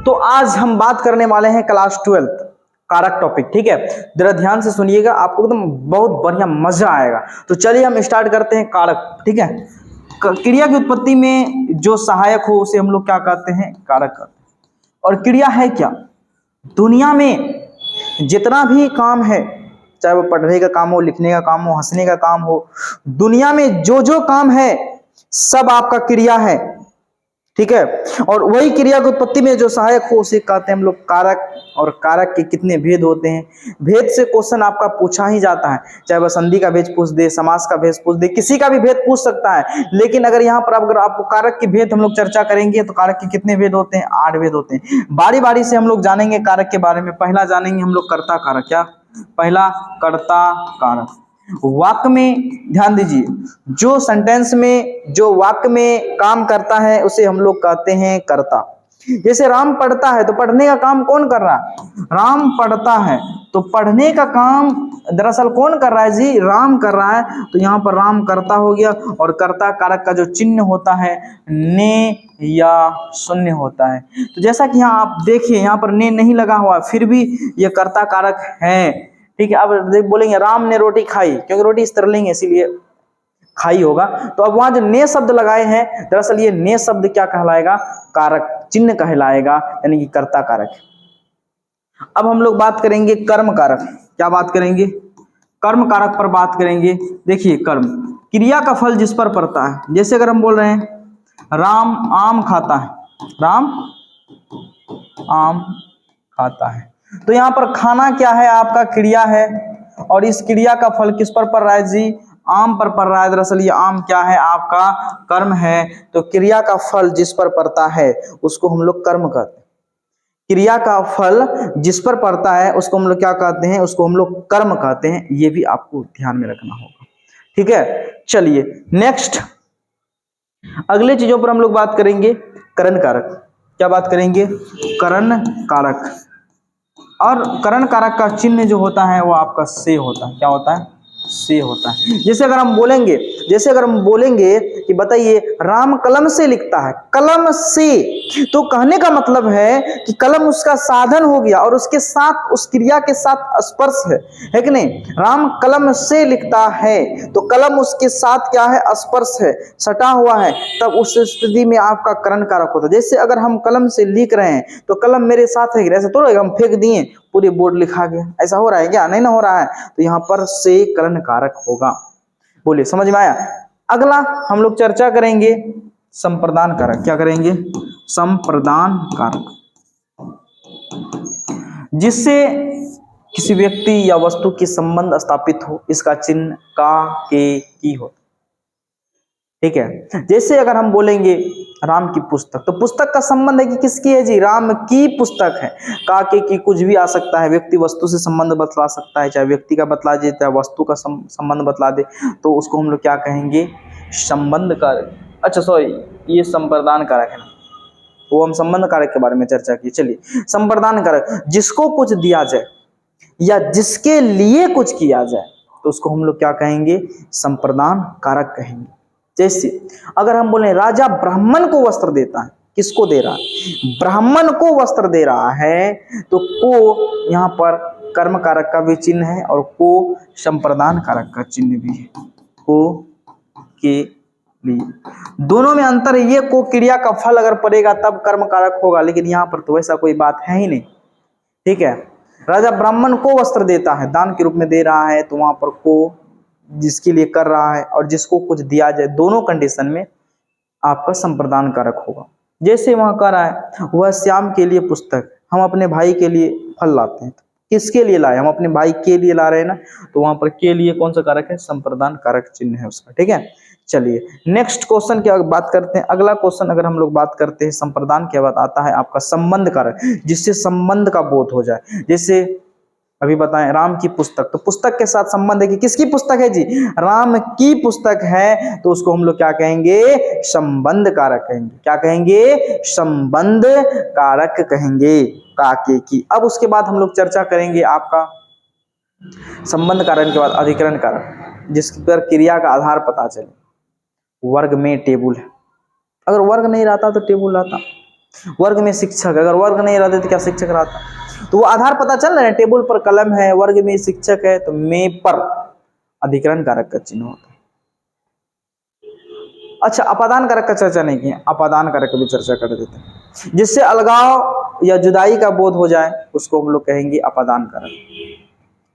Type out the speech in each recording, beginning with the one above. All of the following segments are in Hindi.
तो आज हम बात करने वाले हैं क्लास 12 कारक टॉपिक। ठीक है, जरा ध्यान से सुनिएगा, आपको एकदम बहुत बढ़िया मजा आएगा। तो चलिए हम स्टार्ट करते हैं कारक। ठीक है, क्रिया की उत्पत्ति में जो सहायक हो उसे हम लोग क्या कहते हैं? कारक कहते हैं। और क्रिया है क्या? दुनिया में जितना भी काम है, चाहे वो पढ़ने का काम हो, लिखने का काम हो, हंसने का काम हो, दुनिया में जो जो काम है सब आपका क्रिया है। ठीक है, और वही क्रिया की उत्पत्ति में जो सहायक हो उसे कहते हैं हम लोग कारक। और कारक के कितने भेद होते हैं? भेद से क्वेश्चन आपका पूछा ही जाता है, चाहे वह संधि का भेद पूछ दे, समास का भेद पूछ दे, किसी का भी भेद पूछ सकता है। लेकिन अगर यहाँ पर अगर आपको कारक के भेद हम लोग चर्चा करेंगे तो कारक के कितने भेद होते हैं? 8 भेद होते हैं। बारी बारी से हम लोग जानेंगे कारक के बारे में। पहला जानेंगे हम लोग कर्ता कारक। क्या? पहला कर्ता कारक। वाक्य में ध्यान दीजिए, जो सेंटेंस में जो वाक्य में काम करता है उसे हम लोग कहते हैं कर्ता। जैसे राम पढ़ता है तो पढ़ने का काम कौन कर रहा है? राम पढ़ता है तो पढ़ने का काम दरअसल कौन कर रहा है जी? राम कर रहा है। तो यहाँ पर राम कर्ता हो गया। और कर्ता कारक का जो चिन्ह होता है ने या शून्य होता है। तो जैसा कि यहाँ आप देखिए, यहाँ पर ने नहीं लगा हुआ, फिर भी ये कर्ता कारक है। ठीक है, अब बोलेंगे राम ने रोटी खाई, क्योंकि रोटी स्त्रीलिंग है इसीलिए खाई होगा। तो अब वहां जो ने शब्द लगाए हैं, दरअसल ये ने शब्द क्या कहलाएगा? कारक चिन्ह कहलाएगा, यानी कि कर्ता कारक। अब हम लोग बात करेंगे कर्म कारक। क्या बात करेंगे? कर्म कारक पर बात करेंगे। देखिए, कर्म क्रिया का फल जिस पर पड़ता है। जैसे अगर हम बोल रहे हैं राम आम खाता है, राम आम खाता है, तो यहाँ पर खाना क्या है? आपका क्रिया है। और इस क्रिया का फल किस पर पड़ रहा है जी? आम पर पड़ रहा है। दरअसल ये आम क्या है? आपका कर्म है। तो क्रिया का फल जिस पर पड़ता है उसको हम लोग कर्म कहते हैं। क्रिया का फल जिस पर पड़ता है उसको हम लोग क्या कहते हैं? उसको हम लोग कर्म कहते हैं। ये भी आपको ध्यान में रखना होगा। ठीक है, चलिए नेक्स्ट अगले चीजों पर हम लोग बात करेंगे करण कारक। क्या बात करेंगे? करण कारक। और करण कारक का चिन्ह जो होता है वो आपका से होता है। क्या होता है? से होता है। जैसे अगर हम बोलेंगे कि बताइए राम कलम से लिखता है, कलम से, तो कहने का मतलब है कि कलम उसका साधन हो गया और उसके साथ उस क्रिया के साथ स्पर्श है कि नहीं? राम कलम से लिखता है तो कलम उसके साथ क्या है? स्पर्श है, सटा हुआ है। तब उस स्थिति में आपका करण कारक होता है। जैसे अगर हम कलम से लिख रहे हैं तो कलम मेरे साथ है, ऐसा तो हम फेंक दिए पूरे बोर्ड लिखा गया, ऐसा हो रहा है क्या? नहीं ना हो रहा है। तो यहाँ पर से करण कारक होगा। बोलिए, समझ में आया? अगला हम लोग चर्चा करेंगे संप्रदान कारक। क्या करेंगे? संप्रदान कारक, जिससे किसी व्यक्ति या वस्तु के संबंध स्थापित हो। इसका चिन्ह का, के, की हो। ठीक है, जैसे अगर हम बोलेंगे राम की पुस्तक, तो पुस्तक का संबंध है कि किसकी है जी? राम की पुस्तक है। का, के, की कुछ भी आ सकता है, व्यक्ति वस्तु से संबंध बतला सकता है, चाहे व्यक्ति का बतला दे चाहे वस्तु का संबंध बतला दे, तो उसको हम लोग क्या कहेंगे? संबंध कारक। अच्छा सॉरी, ये संप्रदान कारक है ना, वो हम संबंध कारक के बारे में चर्चा की। चलिए, संप्रदान कारक, जिसको कुछ दिया जाए या जिसके लिए कुछ किया जाए तो उसको हम लोग क्या कहेंगे? संप्रदान कारक कहेंगे। जैसे अगर हम बोले राजा ब्राह्मण को वस्त्र देता है, किसको दे रहा है? ब्राह्मण को वस्त्र दे रहा है, तो को यहाँ पर कर्म कारक का भी चिन्ह है और को संप्रदान कारक का चिन्ह भी है। को के लिए दोनों में अंतर है। ये को क्रिया का फल अगर पड़ेगा तब कर्म कारक होगा, लेकिन यहाँ पर तो वैसा कोई बात है ही नहीं। ठीक है, राजा ब्राह्मण को वस्त्र देता है, दान के रूप में दे रहा है, तो वहां पर को जिसके लिए कर रहा है और जिसको कुछ दिया जाए, दोनों कंडीशन में आपका संप्रदान कारक होगा। जैसे वहां कह रहा है वह श्याम के लिए पुस्तक, हम अपने भाई के लिए फल लाते हैं, किसके लिए लाए? हम अपने भाई के लिए ला रहे हैं ना, तो वहां पर के लिए कौन सा कारक है? संप्रदान कारक चिन्ह है उसका। ठीक है, चलिए नेक्स्ट क्वेश्चन की बात करते हैं। अगला क्वेश्चन अगर हम लोग बात करते हैं संप्रदान के बाद आता है आपका संबंध कारक, जिससे संबंध का बोध हो जाए। जैसे अभी बताएं राम की पुस्तक, तो पुस्तक के साथ संबंध है कि किसकी पुस्तक है जी? राम की पुस्तक है, तो उसको हम लोग क्या कहेंगे? संबंध कारक कहेंगे। क्या कहेंगे? संबंध कारक कहेंगे, का, के, की। अब उसके बाद हम लोग चर्चा करेंगे आपका संबंध कारक के बाद अधिकरण कारक, जिस पर क्रिया का आधार पता चले। वर्ग में टेबुल है, अगर वर्ग नहीं रहता तो टेबुल रहता। वर्ग में शिक्षक, अगर वर्ग नहीं रहते तो क्या शिक्षक रहता? तो वो आधार पता चल रहा है, टेबल पर कलम है, वर्ग में शिक्षक है, तो में पर अधिकरण कारक का चिन्ह होता है। अच्छा, अपादान कारक का चर्चा नहीं किया, अपादान कारक की भी चर्चा कर देते हैं। जिससे अलगाव या जुदाई का बोध हो जाए उसको हम लोग कहेंगे अपादान कारक।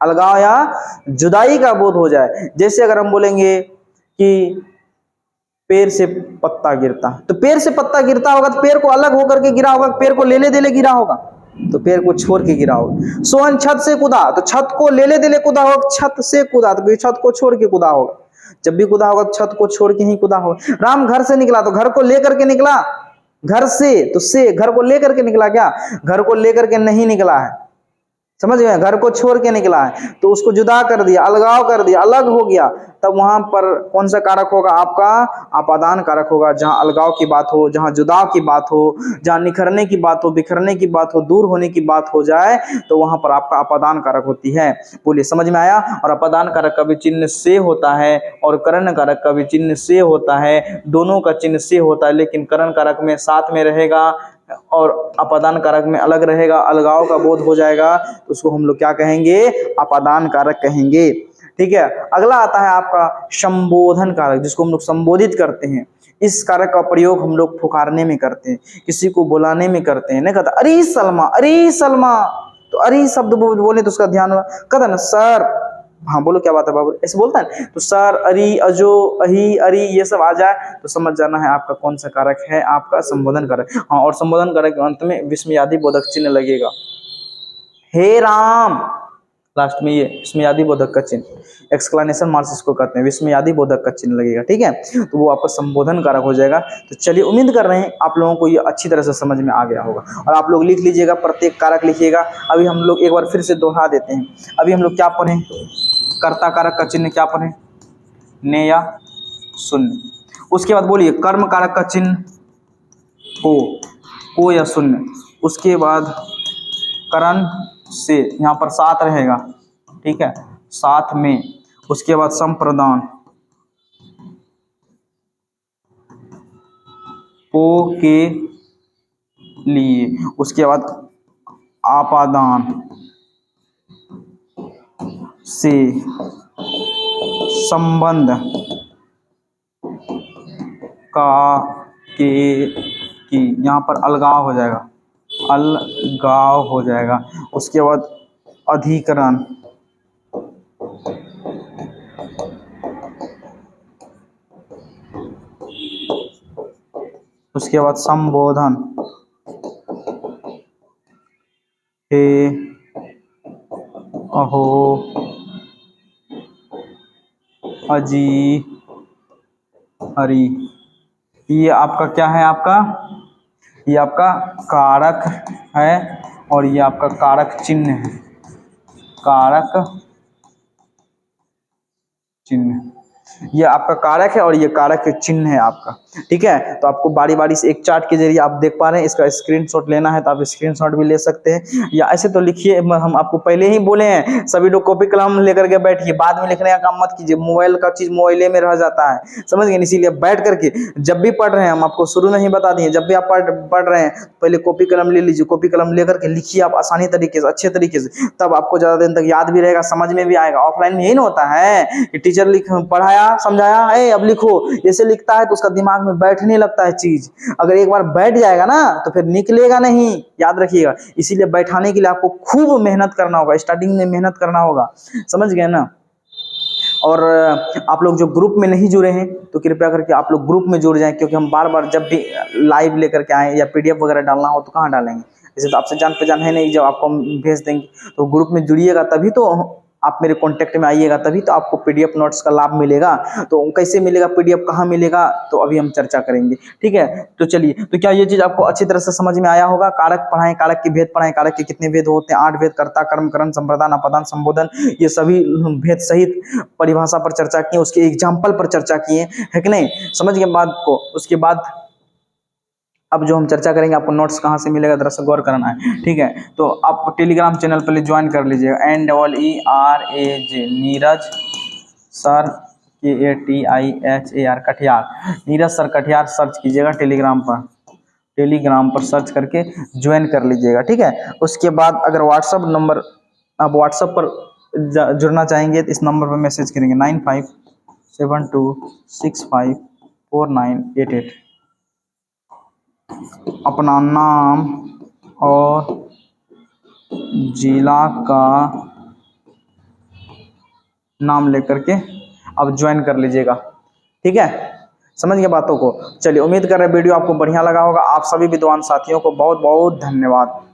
अलगाव या जुदाई का बोध हो जाए, जैसे अगर हम बोलेंगे कि पेड़ से पत्ता गिरता, तो पेड़ से पत्ता गिरता होगा तो पेड़ को अलग होकर के गिरा होगा, पेड़ को लेले देले गिरा होगा, तो पेड़ को छोड़ के गिरा होगा। सोहन छत से कूदा, तो छत को लेले देले कूदा होगा, छत से कूदा तो छत को छोड़ के कूदा होगा। जब भी कूदा होगा तो छत को छोड़ के ही कूदा होगा। राम घर से निकला, तो घर को लेकर के निकला, घर से, तो से घर को लेकर के निकला क्या? घर को लेकर के नहीं निकला है, समझ गए? घर को छोड़ के निकला है, तो उसको जुदा कर दिया, अलगाव कर दिया, अलग हो गया, तब वहां पर कौन सा कारक होगा? आपका अपादान कारक होगा। जहां अलगाव की बात हो, जहां जुदाव की बात हो, जहां निखरने की बात हो, बिखरने की बात हो, दूर होने की बात हो जाए, तो वहां पर आपका अपादान कारक होती है। बोलिए, समझ में आया? और अपादान कारक का भी चिन्ह से होता है और करण कारक का भी चिन्ह से होता है। दोनों का चिन्ह से होता है, लेकिन करण कारक में साथ में रहेगा और अपादान कारक में अलग रहेगा। अलगाव का बोध हो जाएगा तो उसको हम लोग क्या कहेंगे? अपादान कारक कहेंगे। ठीक है, अगला आता है आपका संबोधन कारक, जिसको हम लोग संबोधित करते हैं। इस कारक का प्रयोग हम लोग पुकारने में करते हैं, किसी को बुलाने में करते हैं। नहीं कहता अरे सलमा, अरे सलमा, तो अरे शब्द बोले तो उसका ध्यान कहता ना सर, हाँ बोलो क्या बात है बाबू, ऐसे बोलता है। तो सर, अरी, अजो, अही, अरी, ये सब आ जाए तो समझ जाना है आपका कौन सा कारक है? आपका संबोधन कारक। हाँ, और संबोधन कारक के अंत में विस्मयादि बोधक चिन्ह लगेगा। हे राम, लास्ट में ये विस्मयादि बोधक का चिन्ह, एक्सक्लेमेशन मार्क्स इसको कहते हैं, विस्मयादि बोधक का चिन्ह लगेगा। ठीक है, तो वो आपका संबोधन कारक हो जाएगा। तो चलिए, उम्मीद कर रहे हैं आप लोगों को ये अच्छी तरह से समझ में आ गया होगा। और आप लोग लिख लीजिएगा, प्रत्येक कारक लिखिएगा। अभी हम लोग एक बार फिर से दोहरा देते हैं। अभी हम लोग क्या पढ़ें? कर्ता कारक का चिन्ह क्या पढ़ें? ने या शून्य। उसके बाद बोलिए कर्म कारक का चिन्ह को या शून्य। उसके बाद करण से, यहाँ पर साथ रहेगा, ठीक है, साथ में। उसके बाद संप्रदान को के लिए। उसके बाद आपादान से संबंध का के की, यहाँ पर अलगाव हो जाएगा, अलगाव हो जाएगा। उसके बाद अधिकरण, उसके बाद संबोधन, हे, अहो, अजी, हरी। ये आपका क्या है? आपका ये आपका कारक है और ये आपका कारक चिन्ह है, कारक चिन्ह। ये आपका कारक है और ये कारक चिन्ह है आपका। ठीक है, तो आपको बारी बारी से एक चार्ट के जरिए आप देख पा रहे हैं, इसका स्क्रीनशॉट लेना है तो आप स्क्रीनशॉट भी ले सकते हैं, या ऐसे तो लिखिए। हम आपको पहले ही बोले हैं, सभी लोग कॉपी कलम लेकर के बैठिए, बाद में लिखने का काम मत कीजिए। मोबाइल का चीज मोबाइले में रह जाता है, समझ गए? इसीलिए बैठ करके जब भी पढ़ रहे हैं, हम आपको शुरू में ही बता दिए, जब भी आप पढ़ रहे हैं पहले कॉपी कलम ले लीजिए, कॉपी कलम लेकर के लिखिए आप आसानी तरीके से, अच्छे तरीके से, तब आपको ज्यादा दिन तक याद भी रहेगा, समझ में भी आएगा। ऑफलाइन में यही ना होता है कि टीचर पढ़ाया समझाया, अब लिखो, ऐसे लिखता है तो उसका दिमाग में बैठने लगता है चीज। अगर एक बार बैठ जाएगा ना तो फिर निकलेगा नहीं, याद रखिएगा। इसीलिए बैठाने के लिए आपको खूब मेहनत करना होगा, स्टार्टिंग में मेहनत करना होगा, समझ गए ना? और आप लोग जो ग्रुप में नहीं जुड़े हैं तो कृपया करके आप लोग ग्रुप में जुड़ जाएं, क्योंकि हम बार बार जब भी लाइव लेकर के आए या पीडीएफ वगैरह डालना हो तो कहाँ डालेंगे? जैसे तो आपसे जान पहचान है नहीं, जब आपको हम भेज देंगे तो ग्रुप में जुड़िएगा, तभी तो आप मेरे कांटेक्ट में आइएगा, तभी तो आपको पीडीएफ नोट्स का लाभ मिलेगा। तो कैसे मिलेगा पीडीएफ, कहाँ मिलेगा, तो अभी हम चर्चा करेंगे। ठीक है, तो चलिए, तो क्या ये चीज आपको अच्छी तरह से समझ में आया होगा? कारक पढ़ाएं, कारक के भेद पढ़ाएं, कारक के कितने भेद होते हैं? 8 भेद, कर्ता, कर्म, करण, संप्रदान, अपादान, संबोधन, ये सभी भेद सहित परिभाषा पर चर्चा किए, उसके एग्जाम्पल पर चर्चा किए, है कि नहीं? समझ गए बात को? उसके बाद अब जो हम चर्चा करेंगे, आपको नोट्स कहाँ से मिलेगा दरअसल गौर करना है। ठीक है, तो आप टेलीग्राम चैनल पर ज्वाइन कर लीजिएगा, NEERAJ, Neeraj sir, KATIHAR, Katihar, Neeraj sir Katihar search कीजिएगा टेलीग्राम पर। टेलीग्राम पर सर्च करके ज्वाइन कर लीजिएगा, ठीक है। उसके बाद अगर व्हाट्सअप नंबर, आप व्हाट्सअप पर जुड़ना चाहेंगे तो इस नंबर पर मैसेज करेंगे 9572654988। अपना नाम और जिला का नाम लेकर के आप ज्वाइन कर लीजिएगा, ठीक है। समझ गए बातों को। चलिए, उम्मीद कर रहे वीडियो आपको बढ़िया लगा होगा। आप सभी विद्वान साथियों को बहुत बहुत धन्यवाद।